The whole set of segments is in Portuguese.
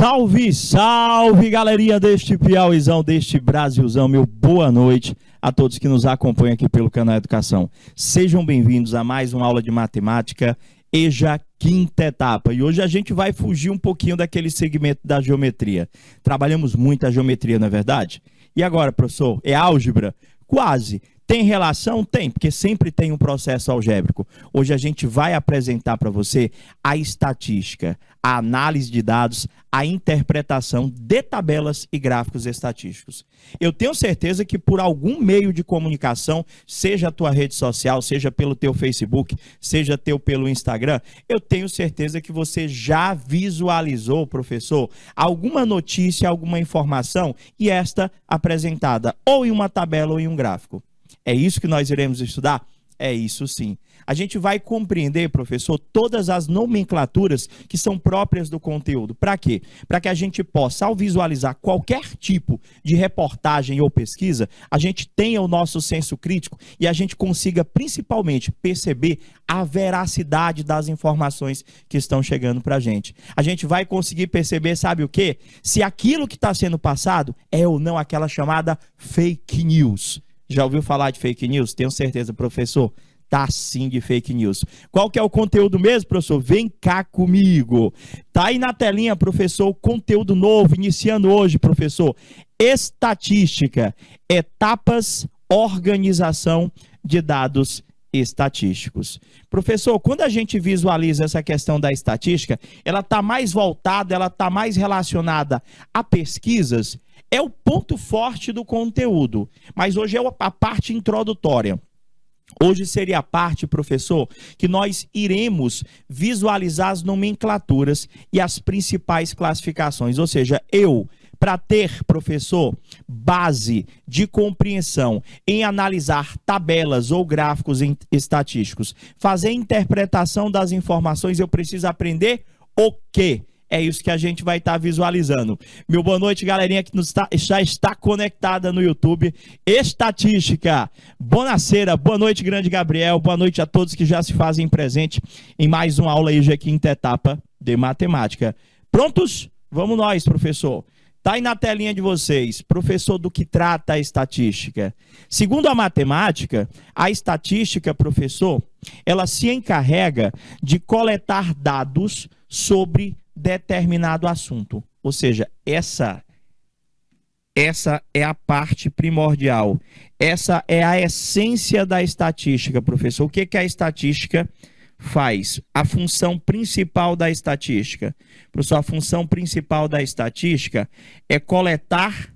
Salve, salve, galerinha deste Piauizão, deste Brasilzão, meu boa noite a todos que nos acompanham aqui pelo canal Educação. Sejam bem-vindos a mais uma aula de matemática, EJA quinta etapa. E hoje a gente vai fugir um pouquinho daquele segmento da geometria. Trabalhamos muito a geometria, não é verdade? E agora, professor, é álgebra? Quase. Tem relação? Tem, porque sempre tem um processo algébrico. Hoje a gente vai apresentar para você a estatística, a análise de dados, a interpretação de tabelas e gráficos estatísticos. Eu tenho certeza que por algum meio de comunicação, seja a tua rede social, seja pelo teu Facebook, seja pelo Instagram, eu tenho certeza que você já visualizou, professor, alguma notícia, alguma informação e esta apresentada ou em uma tabela ou em um gráfico. É isso que nós iremos estudar? É isso sim. A gente vai compreender, professor, todas as nomenclaturas que são próprias do conteúdo. Para quê? Para que a gente possa, ao visualizar qualquer tipo de reportagem ou pesquisa, a gente tenha o nosso senso crítico e a gente consiga, principalmente, perceber a veracidade das informações que estão chegando para a gente. A gente vai conseguir perceber, sabe o quê? Se aquilo que está sendo passado é ou não aquela chamada fake news. Já ouviu falar de fake news? Tenho certeza, professor. Tá sim de fake news. Qual que é o conteúdo mesmo, professor? Vem cá comigo. Tá aí na telinha, professor, conteúdo novo, iniciando hoje, professor. Estatística, etapas, organização de dados estatísticos. Professor, quando a gente visualiza essa questão da estatística, ela está mais voltada, ela está mais relacionada a pesquisas. É o ponto forte do conteúdo, mas hoje é a parte introdutória. Hoje seria a parte, professor, que nós iremos visualizar as nomenclaturas e as principais classificações. Ou seja, para ter, professor, base de compreensão em analisar tabelas ou gráficos estatísticos, fazer interpretação das informações, eu preciso aprender o quê? É isso que a gente vai estar visualizando. Meu boa noite, galerinha que já está conectada no YouTube. Estatística. Bonaceira, boa noite, grande Gabriel. Boa noite a todos que já se fazem presente em mais uma aula EJA quinta etapa de matemática. Prontos? Vamos nós, professor. Está aí na telinha de vocês, professor, do que trata a estatística. Segundo a matemática, a estatística, professor, ela se encarrega de coletar dados sobre determinado assunto. Ou seja, essa é a parte primordial. Essa é a essência da estatística, professor. O que que a estatística faz? A função principal da estatística. Professor, a função principal da estatística é coletar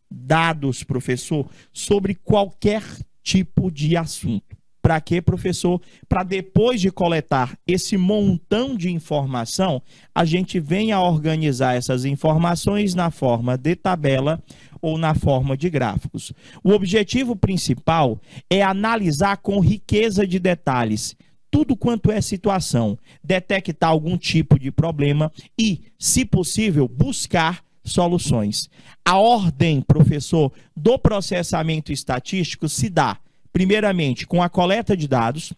dados, professor, sobre qualquer tipo de assunto. Para quê, professor? Para depois de coletar esse montão de informação, a gente venha organizar essas informações na forma de tabela ou na forma de gráficos. O objetivo principal é analisar com riqueza de detalhes tudo quanto é situação, detectar algum tipo de problema e, se possível, buscar soluções. A ordem, professor, do processamento estatístico se dá primeiramente com a coleta de dados,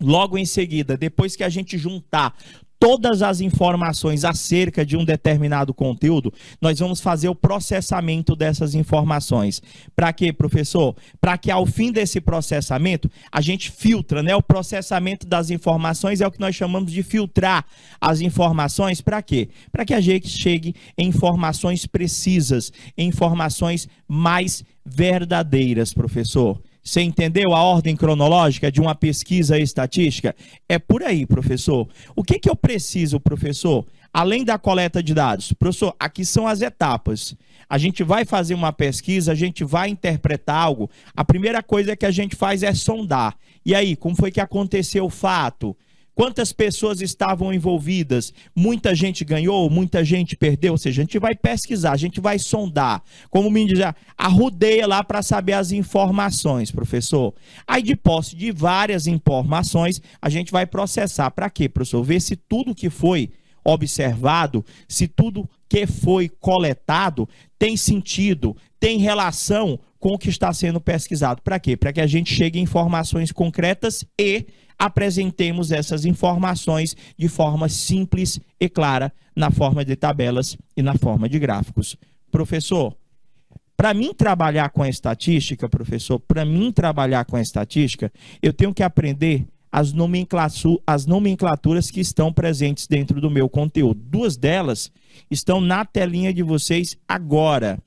logo em seguida, depois que a gente juntar todas as informações acerca de um determinado conteúdo, nós vamos fazer o processamento dessas informações. Para quê, professor? Para que ao fim desse processamento, a gente filtra, né? O processamento das informações é o que nós chamamos de filtrar as informações. Para quê? Para que a gente chegue em informações precisas, em informações mais verdadeiras, professor. Você entendeu a ordem cronológica de uma pesquisa estatística? É por aí, professor. O que eu preciso, professor? Além da coleta de dados. Professor, aqui são as etapas. A gente vai fazer uma pesquisa, a gente vai interpretar algo. A primeira coisa que a gente faz é sondar. E aí, como foi que aconteceu o fato? Quantas pessoas estavam envolvidas? Muita gente ganhou, muita gente perdeu. Ou seja, a gente vai pesquisar, a gente vai sondar. Como me diz, arrodeia lá para saber as informações, professor. Aí, de posse de várias informações, a gente vai processar. Para quê, professor? Ver se tudo que foi observado, se tudo que foi coletado tem sentido, tem relação com o que está sendo pesquisado. Para quê? Para que a gente chegue a informações concretas e apresentemos essas informações de forma simples e clara na forma de tabelas e na forma de gráficos. Professor, para mim trabalhar com a estatística, eu tenho que aprender as nomenclaturas que estão presentes dentro do meu conteúdo. Duas delas estão na telinha de vocês agora.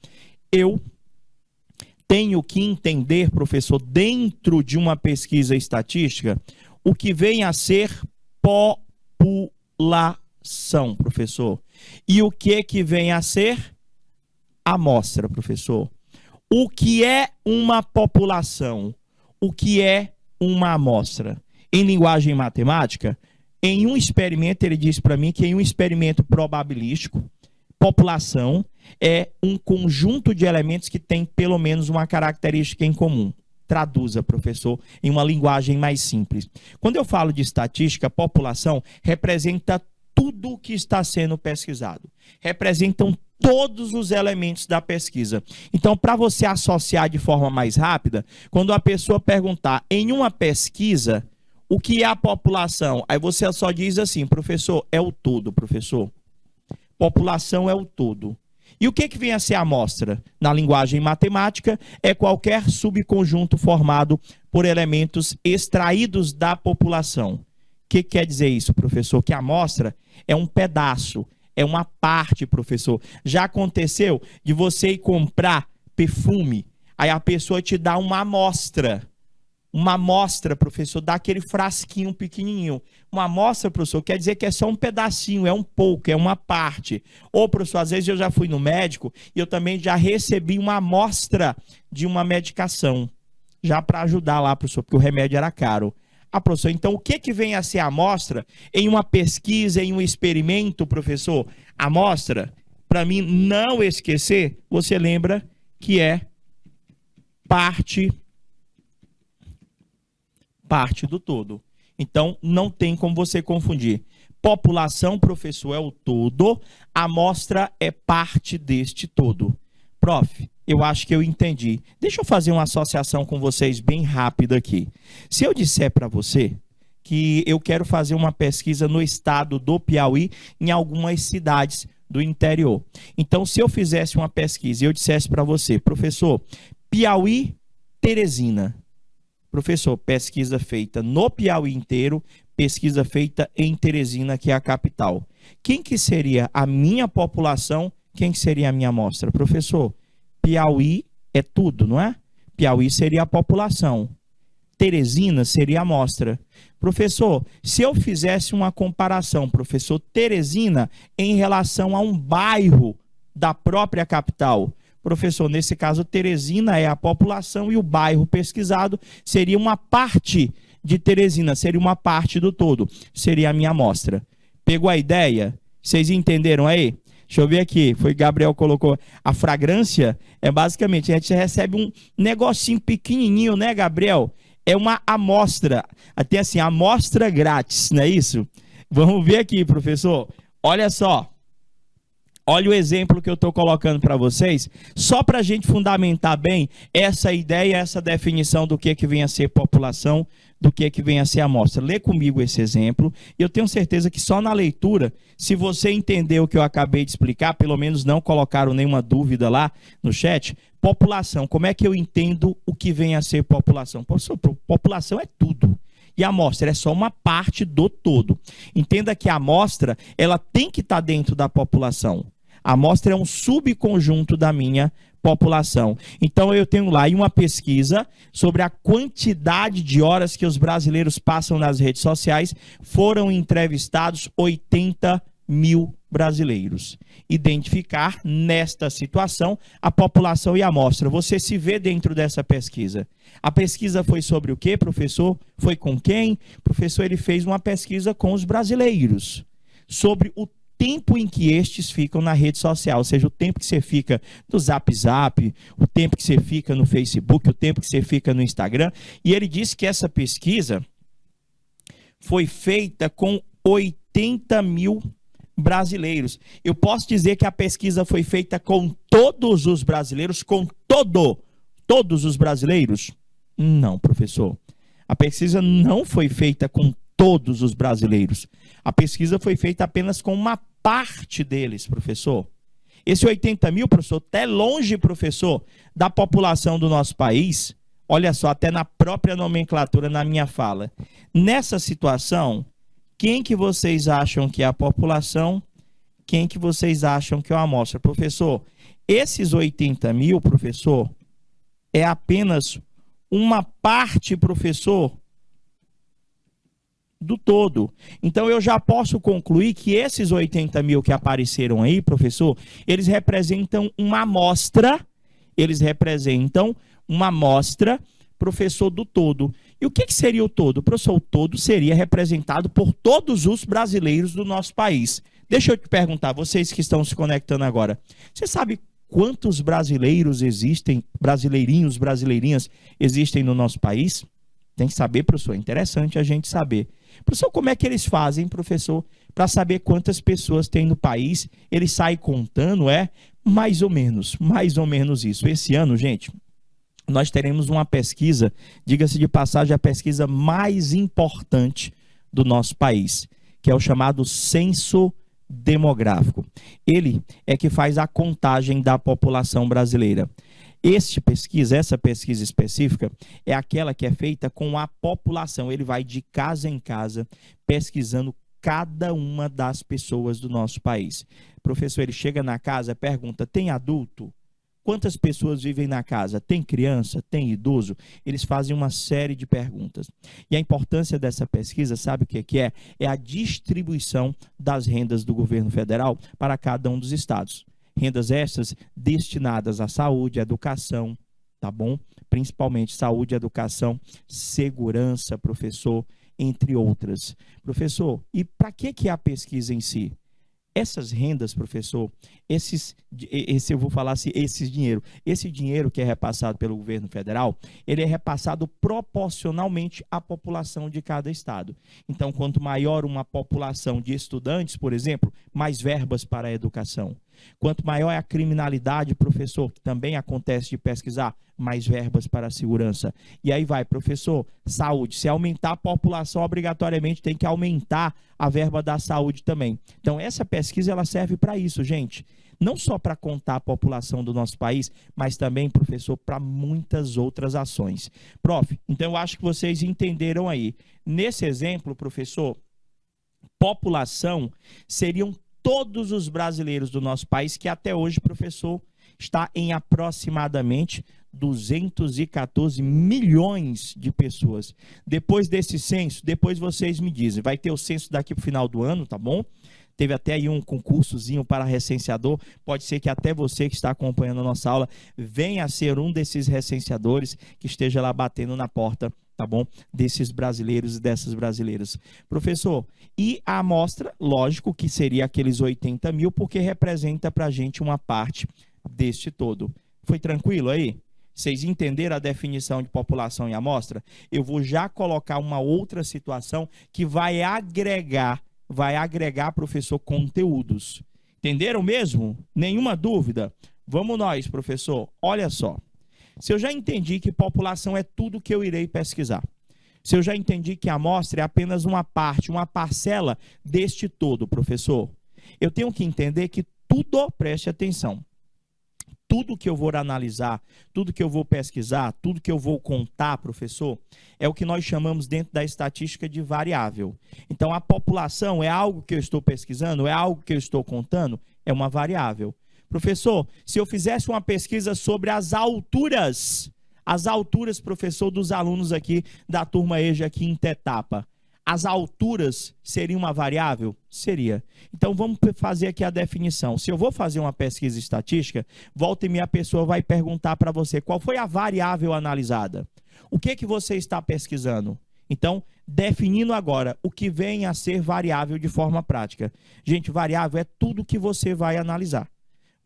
Eu tenho que entender, professor, dentro de uma pesquisa estatística, o que vem a ser população, professor. E o que vem a ser amostra, professor. O que é uma população? O que é uma amostra? Em linguagem matemática, em um experimento, ele diz para mim que em um experimento probabilístico, população é um conjunto de elementos que tem pelo menos uma característica em comum. Traduza, professor, em uma linguagem mais simples. Quando eu falo de estatística, população representa tudo o que está sendo pesquisado. Representam todos os elementos da pesquisa. Então, para você associar de forma mais rápida, quando a pessoa perguntar em uma pesquisa, o que é a população? Aí você só diz assim, professor, é o todo, professor. População é o todo. E o que vem a ser a amostra? Na linguagem matemática, é qualquer subconjunto formado por elementos extraídos da população. O que quer dizer isso, professor? Que a amostra é um pedaço, é uma parte, professor. Já aconteceu de você ir comprar perfume, aí a pessoa te dá uma amostra. Uma amostra, professor, daquele frasquinho pequenininho. Uma amostra, professor, quer dizer que é só um pedacinho, é um pouco, é uma parte. Ou, professor, às vezes eu já fui no médico e eu também já recebi uma amostra de uma medicação. Já para ajudar lá, professor, porque o remédio era caro. Ah, professor, então o que vem a ser a amostra em uma pesquisa, em um experimento, professor? A amostra, para mim não esquecer, você lembra que é parte do todo. Então, não tem como você confundir. População, professor, é o todo, amostra é parte deste todo. Prof, eu acho que eu entendi. Deixa eu fazer uma associação com vocês bem rápida aqui. Se eu disser para você que eu quero fazer uma pesquisa no estado do Piauí, em algumas cidades do interior. Então, se eu fizesse uma pesquisa e eu dissesse para você, professor, Piauí, Teresina. Professor, pesquisa feita no Piauí inteiro, pesquisa feita em Teresina, que é a capital. Quem que seria a minha população? Quem que seria a minha amostra? Professor, Piauí é tudo, não é? Piauí seria a população. Teresina seria a amostra. Professor, se eu fizesse uma comparação, professor, Teresina em relação a um bairro da própria capital, professor, nesse caso, Teresina é a população e o bairro pesquisado seria uma parte de Teresina, seria uma parte do todo, seria a minha amostra. Pegou a ideia? Vocês entenderam aí? Deixa eu ver aqui, foi Gabriel colocou. A fragrância é basicamente, a gente recebe um negocinho pequenininho, né, Gabriel? É uma amostra, até assim, amostra grátis, não é isso? Vamos ver aqui, professor. Olha só. Olha o exemplo que eu estou colocando para vocês, só para a gente fundamentar bem essa ideia, essa definição do que vem a ser população, do que vem a ser amostra. Lê comigo esse exemplo, e eu tenho certeza que só na leitura, se você entender o que eu acabei de explicar, pelo menos não colocaram nenhuma dúvida lá no chat, população, como é que eu entendo o que vem a ser população? População é tudo. E a amostra é só uma parte do todo. Entenda que a amostra, ela tem que estar dentro da população. A amostra é um subconjunto da minha população. Então, eu tenho lá uma pesquisa sobre a quantidade de horas que os brasileiros passam nas redes sociais. Foram entrevistados 80 mil brasileiros. Identificar, nesta situação, a população e a amostra. Você se vê dentro dessa pesquisa. A pesquisa foi sobre o quê, professor? Foi com quem? Professor, ele fez uma pesquisa com os brasileiros. Sobre o tempo em que estes ficam na rede social, ou seja, o tempo que você fica no Zap Zap, o tempo que você fica no Facebook, o tempo que você fica no Instagram. E ele disse que essa pesquisa foi feita com 80 mil brasileiros. Eu posso dizer que a pesquisa foi feita com todos os brasileiros, com todos os brasileiros? Não, professor. A pesquisa não foi feita com todos os brasileiros. A pesquisa foi feita apenas com uma parte deles, professor. Esse 80 mil, professor, até longe, professor, da população do nosso país. Olha só, até na própria nomenclatura, na minha fala. Nessa situação, quem que vocês acham que é a população? Quem que vocês acham que é a amostra? Professor, esses 80 mil, professor, é apenas uma parte, professor, do todo. Então, eu já posso concluir que esses 80 mil que apareceram aí, professor, eles representam uma amostra, professor, do todo. E o que seria o todo? Professor, o todo seria representado por todos os brasileiros do nosso país. Deixa eu te perguntar, vocês que estão se conectando agora, você sabe quantos brasileiros existem, brasileirinhas existem no nosso país? Tem que saber, professor, é interessante a gente saber. Professor, como é que eles fazem, professor, para saber quantas pessoas tem no país? Eles saem contando, mais ou menos isso. Esse ano, gente, nós teremos uma pesquisa, diga-se de passagem, a pesquisa mais importante do nosso país, que é o chamado Censo Demográfico. Ele é que faz a contagem da população brasileira. Essa pesquisa específica é aquela que é feita com a população. Ele vai de casa em casa pesquisando cada uma das pessoas do nosso país. Professor, ele chega na casa, pergunta, tem adulto? Quantas pessoas vivem na casa? Tem criança? Tem idoso? Eles fazem uma série de perguntas. E a importância dessa pesquisa, sabe o que é? É a distribuição das rendas do governo federal para cada um dos estados. Rendas estas destinadas à saúde, educação, tá bom? Principalmente saúde, educação, segurança, professor, entre outras. Professor, e para que é a pesquisa em si? Essas rendas, professor, esse dinheiro que é repassado pelo governo federal, ele é repassado proporcionalmente à população de cada estado. Então, quanto maior uma população de estudantes, por exemplo, mais verbas para a educação. Quanto maior é a criminalidade, professor, que também acontece de pesquisar, mais verbas para a segurança. E aí vai, professor, saúde. Se aumentar a população, obrigatoriamente tem que aumentar a verba da saúde também. Então, essa pesquisa ela serve para isso, gente. Não só para contar a população do nosso país, mas também, professor, para muitas outras ações. Prof, então eu acho que vocês entenderam aí. Nesse exemplo, professor, população seriam todos os brasileiros do nosso país, que até hoje, professor, está em aproximadamente 214 milhões de pessoas. Depois desse censo, depois vocês me dizem, vai ter o censo daqui para o final do ano, tá bom? Teve até aí um concursozinho para recenseador, pode ser que até você que está acompanhando a nossa aula venha a ser um desses recenseadores que esteja lá batendo na porta, tá bom? Desses brasileiros e dessas brasileiras. Professor, e a amostra, lógico que seria aqueles 80 mil, porque representa para a gente uma parte deste todo. Foi tranquilo aí? Vocês entenderam a definição de população e amostra? Eu vou já colocar uma outra situação que vai agregar, professor, conteúdos. Entenderam mesmo? Nenhuma dúvida? Vamos nós, professor. Olha só. Se eu já entendi que população é tudo que eu irei pesquisar, se eu já entendi que a amostra é apenas uma parte, uma parcela deste todo, professor, eu tenho que entender que tudo, preste atenção, tudo que eu vou analisar, tudo que eu vou pesquisar, tudo que eu vou contar, professor, é o que nós chamamos dentro da estatística de variável. Então, a população é algo que eu estou pesquisando, é algo que eu estou contando, é uma variável. Professor, se eu fizesse uma pesquisa sobre as alturas, professor, dos alunos aqui da turma EJA aqui em Tetapa, as alturas seriam uma variável? Seria. Então, vamos fazer aqui a definição. Se eu vou fazer uma pesquisa estatística, volta e meia a pessoa vai perguntar para você qual foi a variável analisada. O que você está pesquisando? Então, definindo agora o que vem a ser variável de forma prática. Gente, variável é tudo que você vai analisar.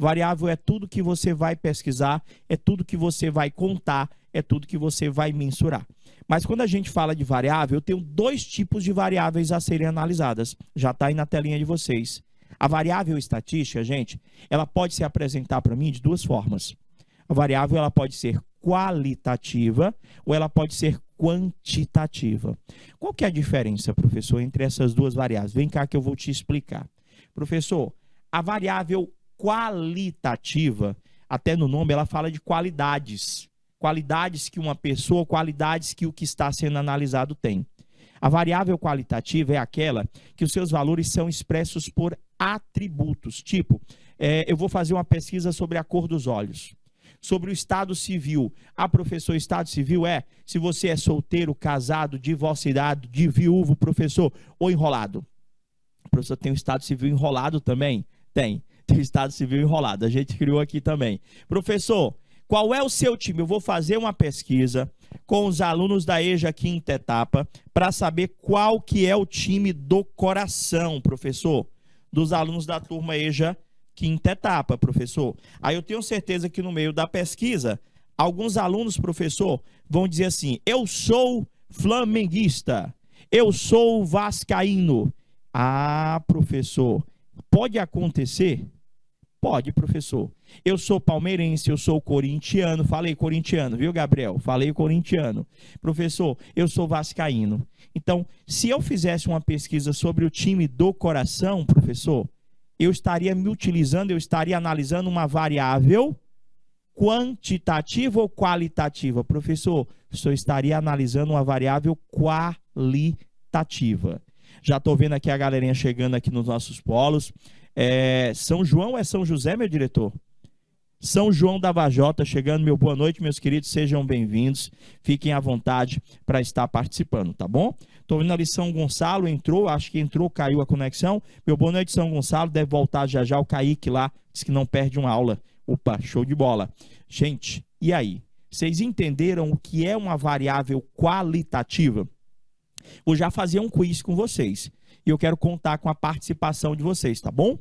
Variável é tudo que você vai pesquisar, é tudo que você vai contar, é tudo que você vai mensurar. Mas quando a gente fala de variável, eu tenho dois tipos de variáveis a serem analisadas. Já está aí na telinha de vocês. A variável estatística, gente, ela pode se apresentar para mim de duas formas. A variável ela pode ser qualitativa ou ela pode ser quantitativa. Qual que é a diferença, professor, entre essas duas variáveis? Vem cá que eu vou te explicar. Professor, a variável qualitativa, até no nome, ela fala de qualidades. Qualidades que uma pessoa, qualidades que o que está sendo analisado tem. A variável qualitativa é aquela que os seus valores são expressos por atributos. Tipo, eu vou fazer uma pesquisa sobre a cor dos olhos. Sobre o estado civil. Professor, estado civil é se você é solteiro, casado, divorciado, de viúvo, professor, ou enrolado. O professor tem um estado civil enrolado também? Tem estado civil enrolado. A gente criou aqui também. Professor, qual é o seu time? Eu vou fazer uma pesquisa com os alunos da EJA quinta etapa para saber qual que é o time do coração, professor, dos alunos da turma EJA quinta etapa, professor. Aí eu tenho certeza que no meio da pesquisa, alguns alunos, professor, vão dizer assim, eu sou flamenguista, eu sou vascaíno. Professor, pode acontecer? Pode, professor. Eu sou palmeirense, eu sou corintiano. Falei corintiano, viu, Gabriel? Falei corintiano. Professor, eu sou vascaíno. Então, se eu fizesse uma pesquisa sobre o time do coração, professor, eu estaria me utilizando, eu estaria analisando uma variável quantitativa ou qualitativa? Professor, o senhor estaria analisando uma variável qualitativa. Já estou vendo aqui a galerinha chegando aqui nos nossos polos. São João ou é São José, meu diretor? São João da Vajota chegando. Meu boa noite, meus queridos, sejam bem-vindos. Fiquem à vontade para estar participando, tá bom? Estou vendo ali São Gonçalo, entrou, acho que entrou, caiu a conexão. Meu boa noite, São Gonçalo, deve voltar já já. O Kaique lá, diz que não perde uma aula. Opa, show de bola. Gente, e aí? Vocês entenderam o que é uma variável qualitativa? Vou já fazer um quiz com vocês. E eu quero contar com a participação de vocês, tá bom?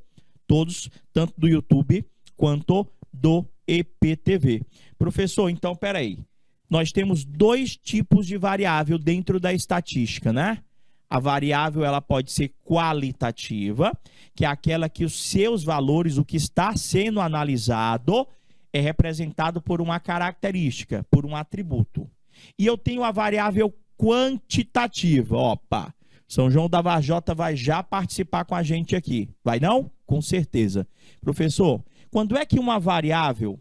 Todos, tanto do YouTube quanto do EPTV. Professor, então, peraí. Nós temos dois tipos de variável dentro da estatística, né? A variável, ela pode ser qualitativa, que é aquela que os seus valores, o que está sendo analisado, é representado por uma característica, por um atributo. E eu tenho a variável quantitativa. Opa! São João da Vajota vai já participar com a gente aqui. Vai não? Com certeza. Professor, quando é que uma variável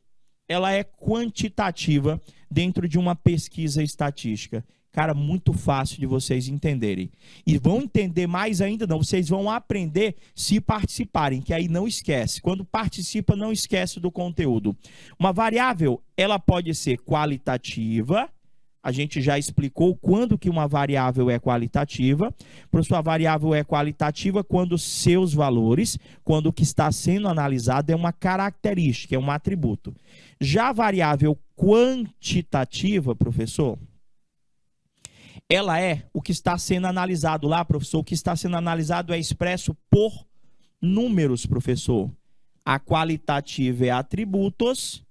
ela é quantitativa dentro de uma pesquisa estatística? Cara, muito fácil de vocês entenderem. E vão entender mais ainda não, vocês vão aprender se participarem, que aí não esquece. Quando participa, não esquece do conteúdo. Uma variável, ela pode ser qualitativa. A gente já explicou quando que uma variável é qualitativa. Professor, a variável é qualitativa quando seus valores, quando o que está sendo analisado é uma característica, é um atributo. Já a variável quantitativa, professor, ela é o que está sendo analisado lá, professor. O que está sendo analisado é expresso por números, professor. A qualitativa é atributos.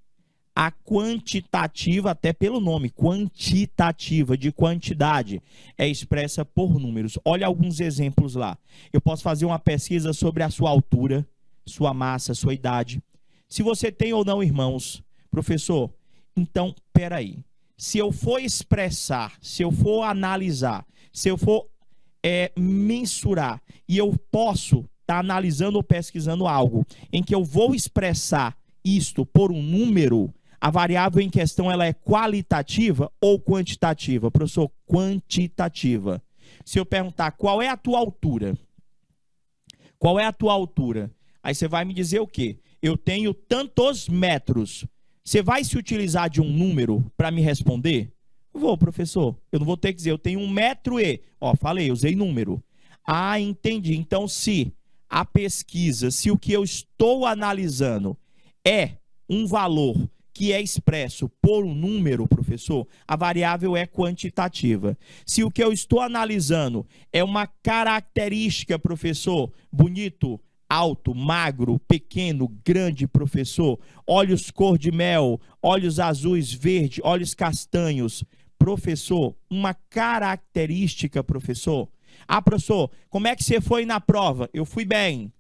A quantitativa, até pelo nome, quantitativa, de quantidade, é expressa por números. Olha alguns exemplos lá. Eu posso fazer uma pesquisa sobre a sua altura, sua massa, sua idade. Se você tem ou não irmãos. Professor, então, peraí. Se eu for expressar, se eu for analisar, se eu for mensurar, e eu posso estar analisando ou pesquisando algo em que eu vou expressar isto por um número, a variável em questão ela é qualitativa ou quantitativa? Professor, quantitativa. Se eu perguntar qual é a tua altura? Qual é a tua altura? Aí você vai me dizer o quê? Eu tenho tantos metros. Você vai se utilizar de um número para me responder? Vou, professor. Eu não vou ter que dizer, eu tenho 1 metro e... falei, usei número. Entendi. Então, se a pesquisa, se o que eu estou analisando é um valor que é expresso por um número, professor, a variável é quantitativa. Se o que eu estou analisando é uma característica, professor, bonito, alto, magro, pequeno, grande, professor, olhos cor de mel, olhos azuis, verde, olhos castanhos, professor, uma característica, professor. Professor, como é que você foi na prova? Eu fui bem,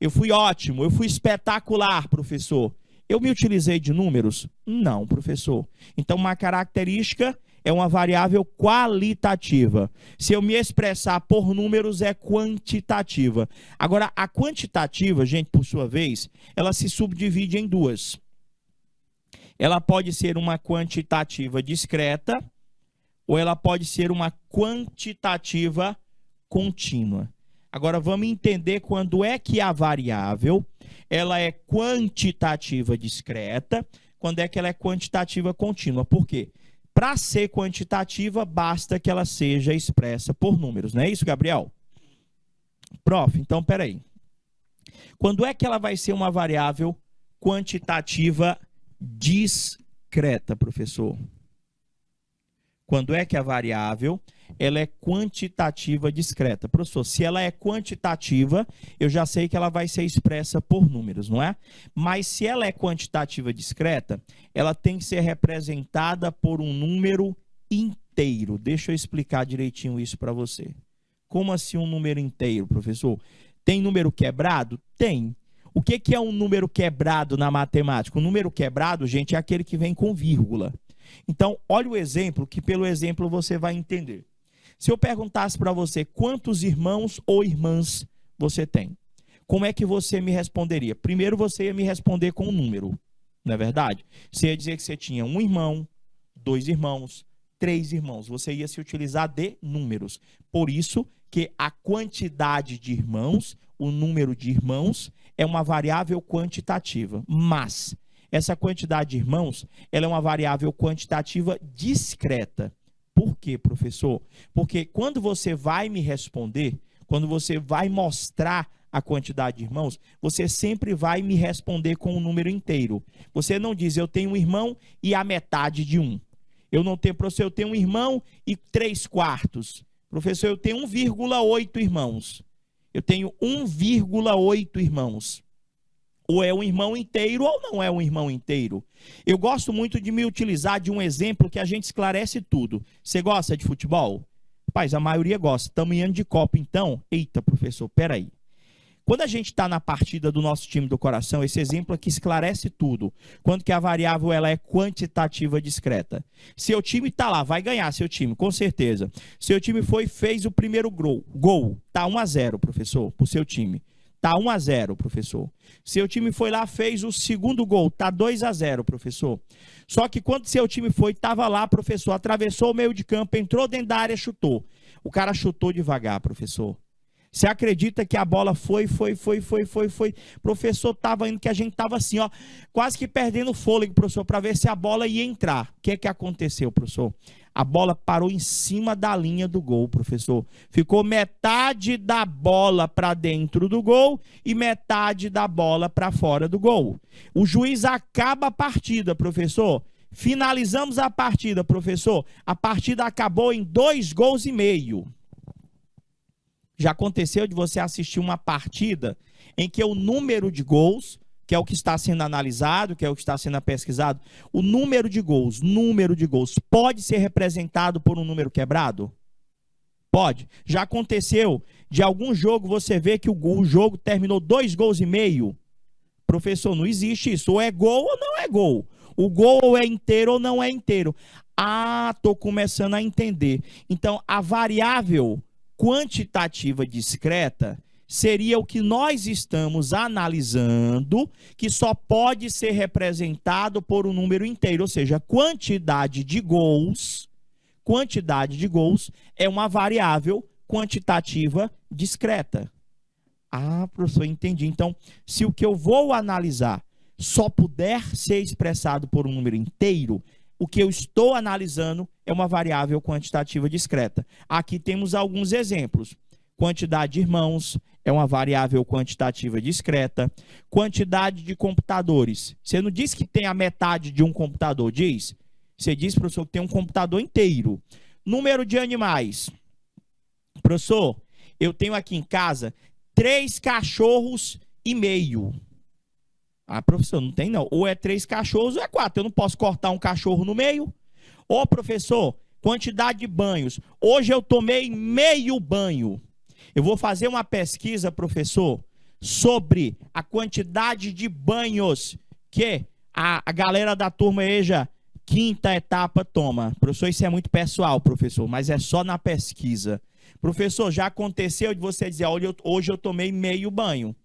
eu fui ótimo, eu fui espetacular, professor. Eu me utilizei de números? Não, professor. Então, uma característica é uma variável qualitativa. Se eu me expressar por números, é quantitativa. Agora, a quantitativa, gente, por sua vez, ela se subdivide em duas. Ela pode ser uma quantitativa discreta ou ela pode ser uma quantitativa contínua. Agora, vamos entender quando é que a variável ela é quantitativa discreta, quando é que ela é quantitativa contínua. Por quê? Para ser quantitativa, basta que ela seja expressa por números. Não é isso, Gabriel? Prof, então, peraí. Quando é que ela vai ser uma variável quantitativa discreta, professor? Quando é que a variável ela é quantitativa discreta? Professor, se ela é quantitativa, eu já sei que ela vai ser expressa por números, não é? Mas se ela é quantitativa discreta, ela tem que ser representada por um número inteiro. Deixa eu explicar direitinho isso para você. Como assim um número inteiro, professor? Tem número quebrado? Tem. O que é um número quebrado na matemática? Um número quebrado, gente, é aquele que vem com vírgula. Então, olha o exemplo, que pelo exemplo você vai entender. Se eu perguntasse para você quantos irmãos ou irmãs você tem, como é que você me responderia? Primeiro você ia me responder com um número, não é verdade? Você ia dizer que você tinha um irmão, 2 irmãos, 3 irmãos. Você ia se utilizar de números. Por isso que a quantidade de irmãos, o número de irmãos, é uma variável quantitativa. Mas essa quantidade de irmãos, ela é uma variável quantitativa discreta. Por quê, professor? Porque quando você vai me responder, quando você vai mostrar a quantidade de irmãos, você sempre vai me responder com um número inteiro. Você não diz, eu tenho um irmão e a metade de um. Eu não tenho, professor, eu tenho um irmão e 3/4. Professor, eu tenho 1,8 irmãos. Eu tenho 1,8 irmãos. Ou é um irmão inteiro ou não é um irmão inteiro. Eu gosto muito de me utilizar de um exemplo que a gente esclarece tudo. Você gosta de futebol? Rapaz, a maioria gosta. Estamos indo de Copa, então? Eita, professor, peraí. Quando a gente está na partida do nosso time do coração, esse exemplo aqui esclarece tudo. Quando que a variável ela é quantitativa discreta. Seu time está lá, vai ganhar seu time, com certeza. Seu time foi e fez o primeiro gol. Está 1-0, professor, para o seu time. Está 1-0, professor. Seu time foi lá, fez o segundo gol. Está 2-0, professor. Só que quando seu time foi, estava lá, professor, atravessou o meio de campo, entrou dentro da área, chutou. O cara chutou devagar, professor. Você acredita que a bola foi. Professor, estava indo que a gente estava assim, ó, quase que perdendo o fôlego, professor, para ver se a bola ia entrar. O que é que aconteceu, professor? A bola parou em cima da linha do gol, professor. Ficou metade da bola para dentro do gol e metade da bola para fora do gol. O juiz acaba a partida, professor. Finalizamos a partida, professor. A partida acabou em 2,5 gols. Já aconteceu de você assistir uma partida em que o número de gols, que é o que está sendo analisado, que é o que está sendo pesquisado, o número de gols pode ser representado por um número quebrado? Pode. Já aconteceu de algum jogo você ver que o jogo terminou 2,5 gols? Professor, não existe isso. Ou é gol ou não é gol. O gol é inteiro ou não é inteiro. Ah, estou começando a entender. Então, a variável quantitativa discreta seria o que nós estamos analisando, que só pode ser representado por um número inteiro, ou seja, quantidade de gols é uma variável quantitativa discreta. Ah, professor, entendi. Então, se o que eu vou analisar só puder ser expressado por um número inteiro, o que eu estou analisando é uma variável quantitativa discreta. Aqui temos alguns exemplos. Quantidade de irmãos é uma variável quantitativa discreta. Quantidade de computadores. Você não diz que tem a metade de um computador, diz? Você diz, professor, que tem um computador inteiro. Número de animais. Professor, eu tenho aqui em casa 3 cachorros e meio. Ah, professor, não tem não. Ou é 3 cachorros ou é 4. Eu não posso cortar um cachorro no meio. Ô, professor, quantidade de banhos. Hoje eu tomei meio banho. Eu vou fazer uma pesquisa, professor, sobre a quantidade de banhos que A galera da turma EJA, quinta etapa, toma. Professor, isso é muito pessoal, professor, mas é só na pesquisa. Professor, já aconteceu de você dizer, olha, hoje eu tomei meio banho.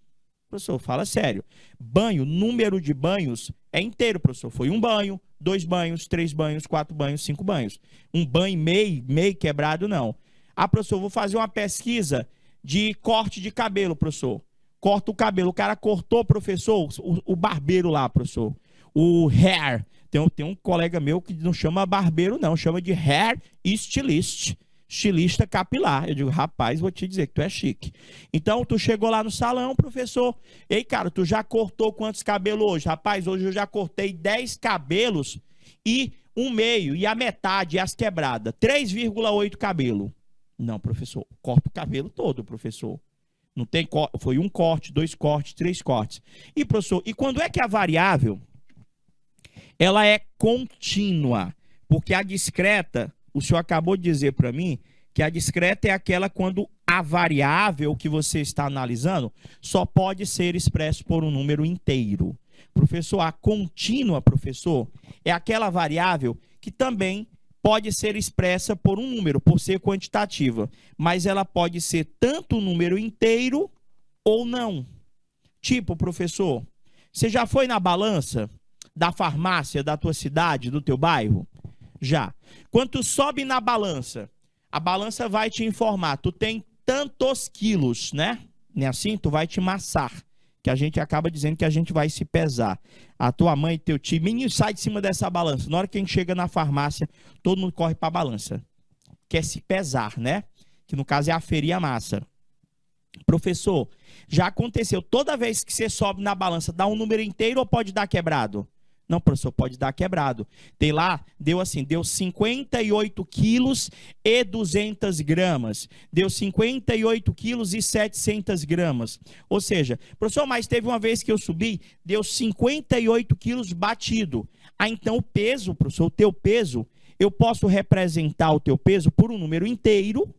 Professor, fala sério. Banho, número de banhos é inteiro, professor. Foi 1 banho, 2 banhos, 3 banhos, 4 banhos, 5 banhos. 1 banho meio quebrado, não. Ah, professor, vou fazer uma pesquisa de corte de cabelo, professor. Corta o cabelo. O cara cortou, professor, o barbeiro lá, professor. O hair. Tem um colega meu que não chama barbeiro, não. Chama de hair stylist. Estilista capilar. Eu digo, rapaz, vou te dizer que tu é chique. Então, tu chegou lá no salão, professor. Ei, cara, tu já cortou quantos cabelos hoje? Rapaz, hoje eu já cortei 10 cabelos e 1/2, e a metade, as quebradas. 3,8 cabelo. Não, professor, corta o cabelo todo, professor. Não tem, foi 1 corte, 2 cortes, 3 cortes. E, professor, e quando é que a variável, ela é contínua? Porque a discreta, o senhor acabou de dizer para mim que a discreta é aquela quando a variável que você está analisando só pode ser expressa por um número inteiro. Professor, a contínua, professor, é aquela variável que também pode ser expressa por um número, por ser quantitativa, mas ela pode ser tanto um número inteiro ou não. Tipo, professor, você já foi na balança da farmácia da tua cidade, do teu bairro? Já. Quando tu sobe na balança, a balança vai te informar, tu tem tantos quilos, né? Nem assim, tu vai te massar, que a gente acaba dizendo que a gente vai se pesar. A tua mãe, teu tio, menino, sai de cima dessa balança. Na hora que a gente chega na farmácia, todo mundo corre para a balança. Quer se pesar, né? Que no caso é aferir a massa. Professor, já aconteceu, toda vez que você sobe na balança, dá um número inteiro ou pode dar quebrado? Não, professor, pode dar quebrado. Tem lá, deu 58 quilos e 200 gramas. Deu 58 quilos e 700 gramas. Ou seja, professor, mas teve uma vez que eu subi, deu 58 quilos batido. Ah, então o peso, professor, o teu peso, eu posso representar o teu peso por um número inteiro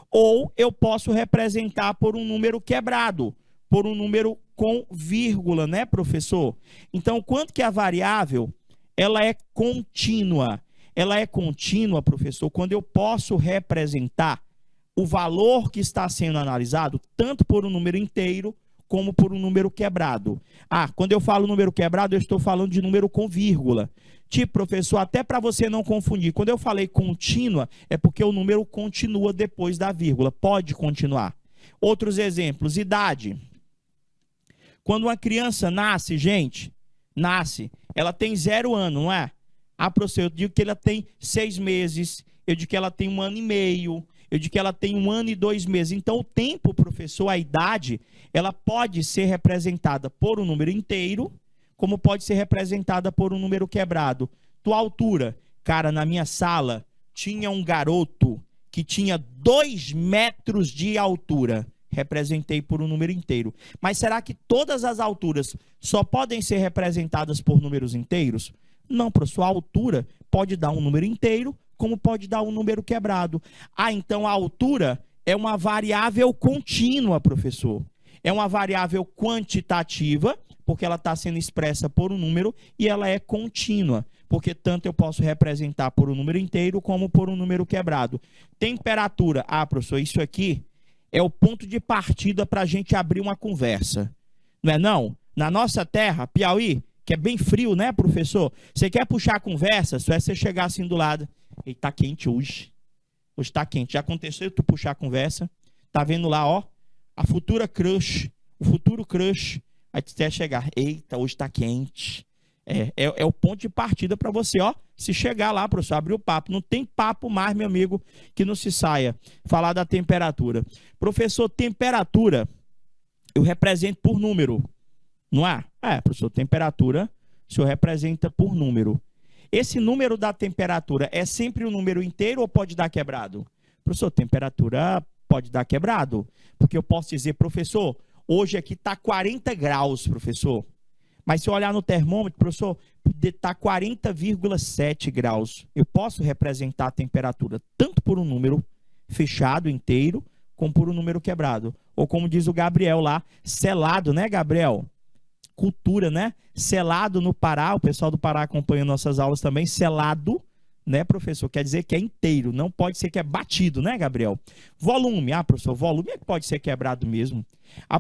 ou eu posso representar por um número quebrado, por um número com vírgula, né, professor? Então, quanto que a variável, ela é contínua? Ela é contínua, professor, quando eu posso representar o valor que está sendo analisado, tanto por um número inteiro, como por um número quebrado. Ah, quando eu falo número quebrado, eu estou falando de número com vírgula. Tipo, professor, até para você não confundir, quando eu falei contínua, é porque o número continua depois da vírgula, pode continuar. Outros exemplos, idade. Quando uma criança nasce, gente, ela tem 0 ano, não é? Ah, professor, eu digo que ela tem 6 meses, eu digo que ela tem 1 ano e meio, eu digo que ela tem 1 ano e 2 meses. Então, o tempo, professor, a idade, ela pode ser representada por um número inteiro, como pode ser representada por um número quebrado. Tua altura, cara, na minha sala, tinha um garoto que tinha 2 metros de altura. Representei por um número inteiro. Mas será que todas as alturas só podem ser representadas por números inteiros? Não, professor, a altura pode dar um número inteiro, como pode dar um número quebrado. Ah, então a altura é uma variável contínua, professor. É uma variável quantitativa, porque ela está sendo expressa por um número, e ela é contínua, porque tanto eu posso representar por um número inteiro, como por um número quebrado. Temperatura. Ah, professor, isso aqui é o ponto de partida para a gente abrir uma conversa. Não é não? Na nossa terra, Piauí, que é bem frio, né, professor? Você quer puxar a conversa, só é você chegar assim do lado. E tá quente hoje. Hoje tá quente. Já aconteceu tu puxar a conversa? Tá vendo lá, ó, a futura crush, o futuro crush. Aí tu quer chegar, eita, hoje tá quente. É o ponto de partida para você, ó, se chegar lá, professor, abrir o papo. Não tem papo mais, meu amigo, que não se saia. Falar da temperatura. Professor, temperatura, eu represento por número, não é? Professor, temperatura, o senhor representa por número. Esse número da temperatura é sempre um número inteiro ou pode dar quebrado? Professor, temperatura pode dar quebrado. Porque eu posso dizer, professor, hoje aqui está 40 graus, professor. Mas se eu olhar no termômetro, professor, está 40,7 graus. Eu posso representar a temperatura tanto por um número fechado, inteiro, como por um número quebrado. Ou como diz o Gabriel lá, selado, né, Gabriel? cultura, né? Selado no Pará, o pessoal do Pará acompanha nossas aulas também, selado, né, professor? Quer dizer que é inteiro, não pode ser que é batido, né, Gabriel? Volume, professor, volume é que pode ser quebrado mesmo.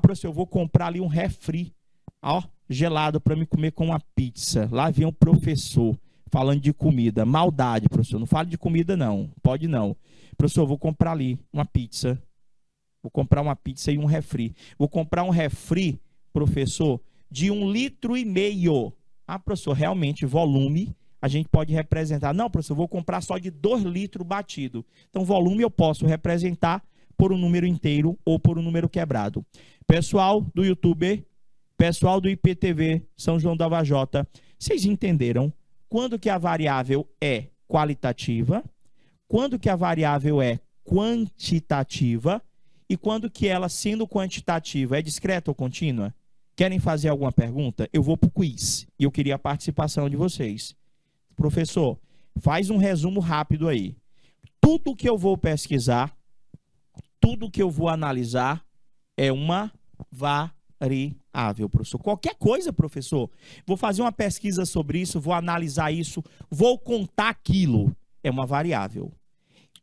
Professor, eu vou comprar ali um refri, ó, gelado para me comer com uma pizza. Lá vem o professor falando de comida. Maldade, professor, não fale de comida não, pode não. Professor, eu vou comprar ali uma pizza. Vou comprar uma pizza e um refri. Vou comprar um refri, professor, de 1,5 litro. Professor, realmente, volume, a gente pode representar. Não, professor, eu vou comprar só de 2 litros batido. Então, volume eu posso representar por um número inteiro ou por um número quebrado. Pessoal do YouTube, pessoal do IPTV, São João da Vajota, vocês entenderam quando que a variável é qualitativa, quando que a variável é quantitativa e quando que ela, sendo quantitativa, é discreta ou contínua? Querem fazer alguma pergunta? Eu vou para o quiz e eu queria a participação de vocês. Professor, faz um resumo rápido aí. Tudo que eu vou pesquisar, tudo que eu vou analisar é uma variável, professor. Qualquer coisa, professor. Vou fazer uma pesquisa sobre isso, vou analisar isso, vou contar aquilo. É uma variável.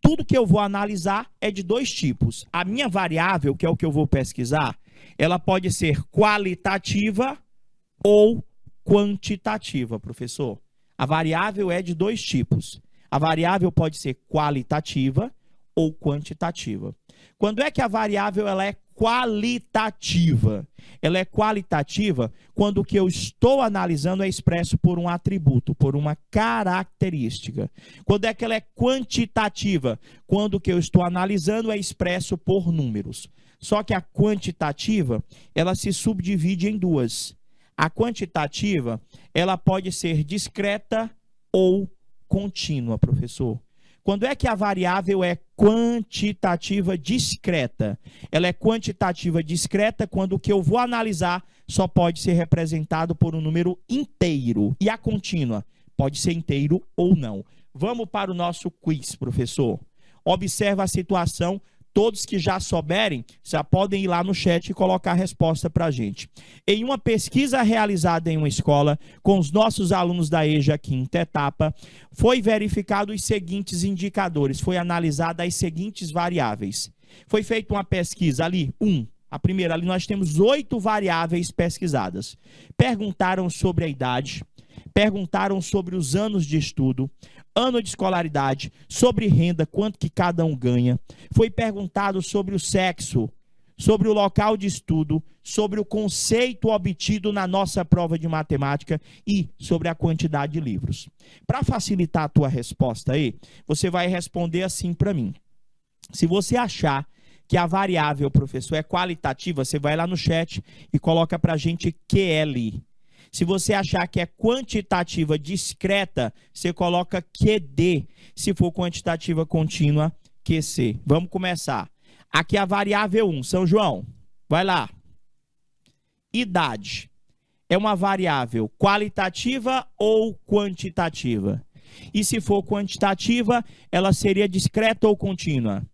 Tudo que eu vou analisar é de 2 tipos. A minha variável, que é o que eu vou pesquisar, ela pode ser qualitativa ou quantitativa, professor. A variável é de 2 tipos. A variável pode ser qualitativa ou quantitativa. Quando é que a variável ela é qualitativa? Ela é qualitativa quando o que eu estou analisando é expresso por um atributo, por uma característica. Quando é que ela é quantitativa? Quando o que eu estou analisando é expresso por números. Só que a quantitativa, ela se subdivide em 2. A quantitativa, ela pode ser discreta ou contínua, professor. Quando é que a variável é quantitativa discreta? Ela é quantitativa discreta quando o que eu vou analisar só pode ser representado por um número inteiro. E a contínua pode ser inteiro ou não. Vamos para o nosso quiz, professor. Observa a situação. Todos que já souberem, já podem ir lá no chat e colocar a resposta para a gente. Em uma pesquisa realizada em uma escola, com os nossos alunos da EJA quinta etapa, foi verificado os seguintes indicadores, foi analisada as seguintes variáveis. Foi feita uma pesquisa ali, a primeira, ali nós temos 8 variáveis pesquisadas. Perguntaram sobre a idade, perguntaram sobre os anos de estudo, ano de escolaridade, sobre renda, quanto que cada um ganha. Foi perguntado sobre o sexo, sobre o local de estudo, sobre o conceito obtido na nossa prova de matemática e sobre a quantidade de livros. Para facilitar a tua resposta aí, você vai responder assim para mim. Se você achar que a variável, professor, é qualitativa, você vai lá no chat e coloca para a gente QL. Se você achar que é quantitativa discreta, você coloca QD. Se for quantitativa contínua, QC. Vamos começar. Aqui a variável 1, São João. Vai lá. Idade. É uma variável qualitativa ou quantitativa? E se for quantitativa, ela seria discreta ou contínua?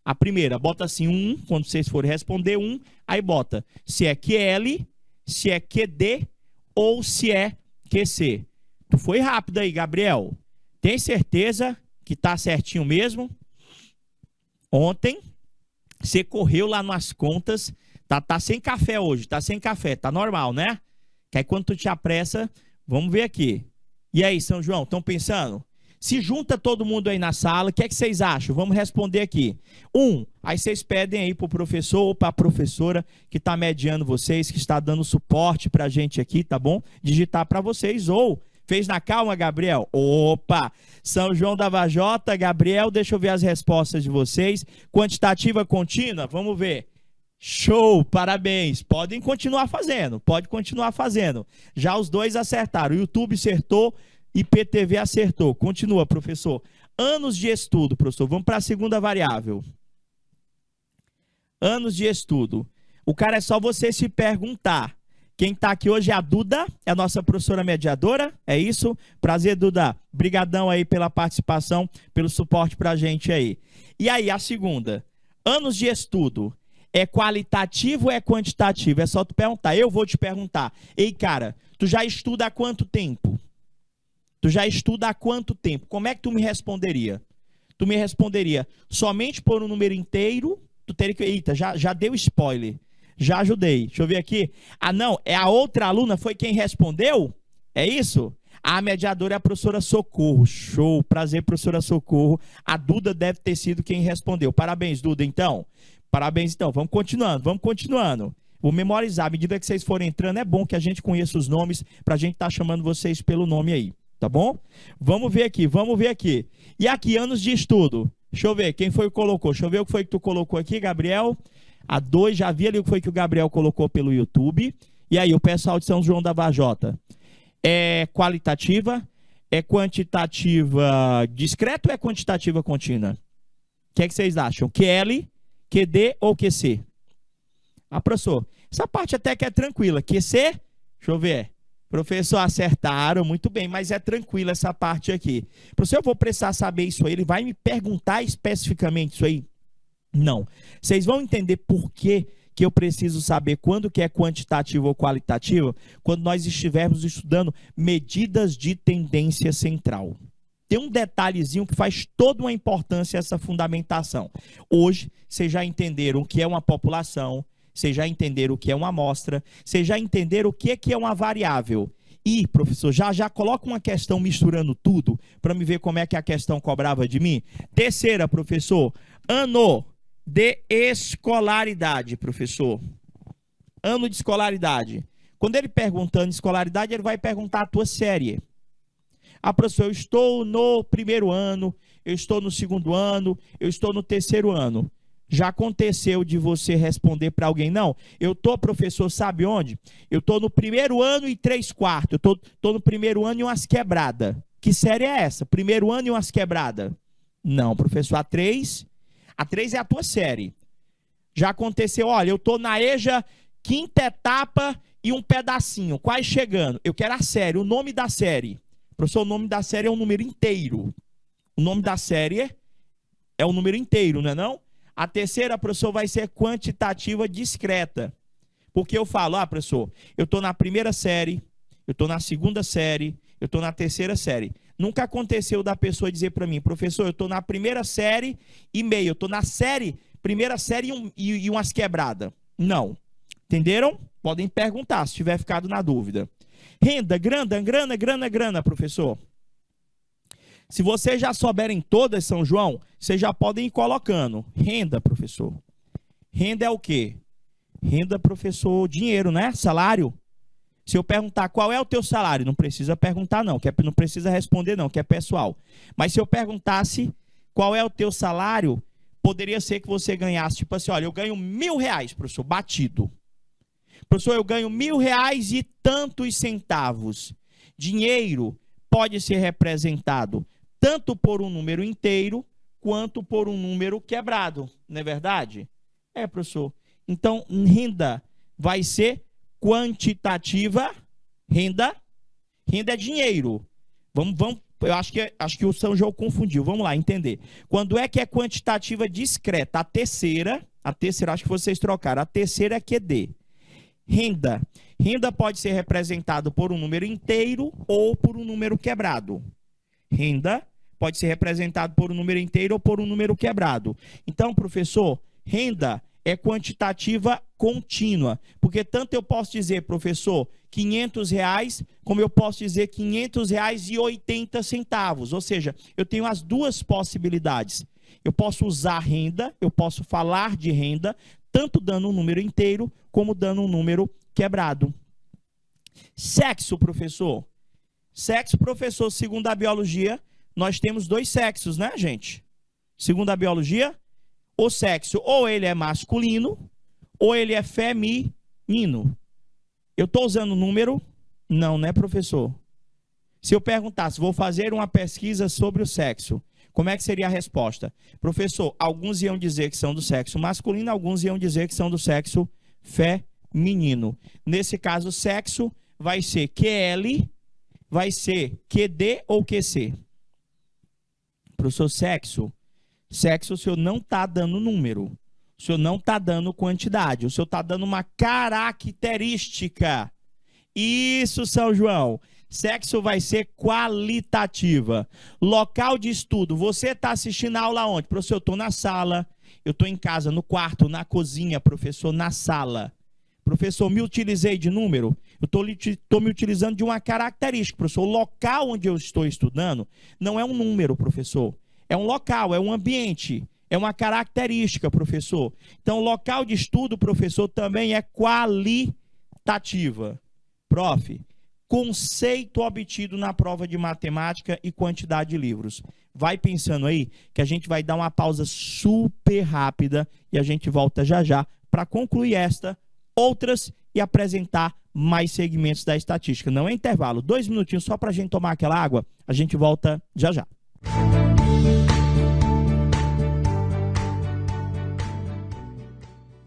A primeira, bota assim 1, quando vocês forem responder 1, aí bota se é QL, se é QD ou se é QC. Tu foi rápido aí, Gabriel. Tem certeza que tá certinho mesmo? Ontem, você correu lá nas contas, tá sem café hoje, tá sem café, tá normal, né? Que aí quando tu te apressa, vamos ver aqui. E aí, São João, estão pensando? Se junta todo mundo aí na sala, o que é que vocês acham? Vamos responder aqui. Aí vocês pedem aí para o professor ou para a professora que está mediando vocês, que está dando suporte para a gente aqui, tá bom? Digitar para vocês ou fez na calma, Gabriel? Opa! São João da Vajota, Gabriel, deixa eu ver as respostas de vocês. Quantitativa contínua, vamos ver. Show, parabéns. Podem continuar fazendo, pode continuar fazendo. Já os dois acertaram, o YouTube acertou, IPTV acertou. Continua, professor. Anos de estudo, professor. Vamos para a segunda variável. Anos de estudo. O cara é só você se perguntar. Quem está aqui hoje é a Duda, é a nossa professora mediadora, é isso? Prazer, Duda. Brigadão aí pela participação, pelo suporte para a gente aí. E aí, a segunda. Anos de estudo. É qualitativo ou é quantitativo? É só tu perguntar. Eu vou te perguntar. Ei, cara, tu já estuda há quanto tempo? Tu já estuda há quanto tempo? Como é que tu me responderia? Tu me responderia somente por um número inteiro? Tu teria que... Eita, já deu spoiler. Já ajudei. Deixa eu ver aqui. Ah, não. É a outra aluna foi quem respondeu? É isso? A mediadora é a professora Socorro. Show. Prazer, professora Socorro. A Duda deve ter sido quem respondeu. Parabéns, Duda, então. Parabéns, então. Vamos continuando. Vou memorizar. À medida que vocês forem entrando, é bom que a gente conheça os nomes para a gente estar chamando vocês pelo nome aí. Tá bom? Vamos ver aqui. E aqui, anos de estudo. Deixa eu ver. Quem foi que colocou? Deixa eu ver o que foi que tu colocou aqui, Gabriel. A 2, já vi ali o que foi que o Gabriel colocou pelo YouTube. E aí, o pessoal de São João da Vajota. É qualitativa? É quantitativa discreta ou é quantitativa contínua? O que é que vocês acham? QL, QD ou QC? Ah, professor, essa parte até que é tranquila. QC? Deixa eu ver. Professor, acertaram, muito bem, mas é tranquila essa parte aqui. Professor, eu vou precisar saber isso aí. Ele vai me perguntar especificamente isso aí? Não. Vocês vão entender por que eu preciso saber quando que é quantitativo ou qualitativo, quando nós estivermos estudando medidas de tendência central. Tem um detalhezinho que faz toda uma importância essa fundamentação. Hoje, vocês já entenderam o que é uma população, vocês já entenderam o que é uma amostra, vocês já entenderam o que é uma variável. E, professor, já coloca uma questão misturando tudo, para me ver como é que a questão cobrava de mim. Terceira, professor, ano de escolaridade, professor. Ano de escolaridade. Quando ele perguntando escolaridade, ele vai perguntar a tua série. Ah, professor, eu estou no primeiro ano, eu estou no segundo ano, eu estou no terceiro ano. Já aconteceu de você responder para alguém? Não, eu estou, professor, sabe onde? Eu estou no primeiro ano e 3/4. Eu estou no primeiro ano e umas quebradas. Que série é essa? Primeiro ano e umas quebradas? Não, professor, a 3 é a tua série. Já aconteceu, olha, eu estou na EJA, quinta etapa e um pedacinho, quase chegando. Eu quero a série, o nome da série. Professor, o nome da série é um número inteiro. O nome da série é um número inteiro, não é não? A terceira, professor, vai ser quantitativa discreta. Porque eu falo, professor, eu estou na primeira série, eu estou na segunda série, eu estou na terceira série. Nunca aconteceu da pessoa dizer para mim, professor, eu estou na primeira série e meio, eu estou na primeira série e umas quebradas. Não. Entenderam? Podem perguntar, se tiver ficado na dúvida. Renda, grana, professor. Se vocês já souberem todas, São João, vocês já podem ir colocando. Renda, professor. Renda é o quê? Renda, professor, dinheiro, né? Salário. Se eu perguntar qual é o teu salário, não precisa perguntar não, não precisa responder não, que é pessoal. Mas se eu perguntasse qual é o teu salário, poderia ser que você ganhasse, tipo assim, olha, eu ganho R$1.000, professor, batido. Professor, eu ganho R$1.000 e tantos centavos. Dinheiro pode ser representado tanto por um número inteiro, quanto por um número quebrado, não é verdade? É, professor. Então, renda vai ser quantitativa. Renda é dinheiro. Vamos, eu acho que o São João confundiu. Vamos lá, entender. Quando é que é quantitativa discreta? A terceira, acho que vocês trocaram. A terceira é QD. Renda pode ser representado por um número inteiro ou por um número quebrado. Renda pode ser representado por um número inteiro ou por um número quebrado. Então, professor, renda é quantitativa contínua, porque tanto eu posso dizer, professor, R$500, como eu posso dizer R$500,80, ou seja, eu tenho as duas possibilidades. Eu posso usar renda, eu posso falar de renda, tanto dando um número inteiro, como dando um número quebrado. Sexo, professor. Sexo, professor, segundo a biologia, nós temos dois sexos, né, gente? Segundo a biologia, o sexo ou ele é masculino, ou ele é feminino. Eu estou usando número? Não, né, professor? Se eu perguntasse, vou fazer uma pesquisa sobre o sexo, como é que seria a resposta? Professor, alguns iam dizer que são do sexo masculino, alguns iam dizer que são do sexo feminino. Nesse caso, sexo vai ser QL, vai ser QD ou QC? Professor, sexo, o senhor não está dando número. O senhor não está dando quantidade, o senhor está dando uma característica. Isso, São João. Sexo vai ser qualitativa. Local de estudo. Você está assistindo a aula onde? Professor, eu estou na sala. Eu estou em casa, no quarto, na cozinha, professor, na sala. Professor, me utilizei de número? Eu estou me utilizando de uma característica, professor. O local onde eu estou estudando não é um número, professor. É um local, é um ambiente. É uma característica, professor. Então, o local de estudo, professor, também é qualitativa. Prof, conceito obtido na prova de matemática e quantidade de livros. Vai pensando aí que a gente vai dar uma pausa super rápida e a gente volta já já para concluir esta, outras e apresentar mais segmentos da estatística. Não é intervalo, 2 minutinhos só para a gente tomar aquela água. A gente volta já já.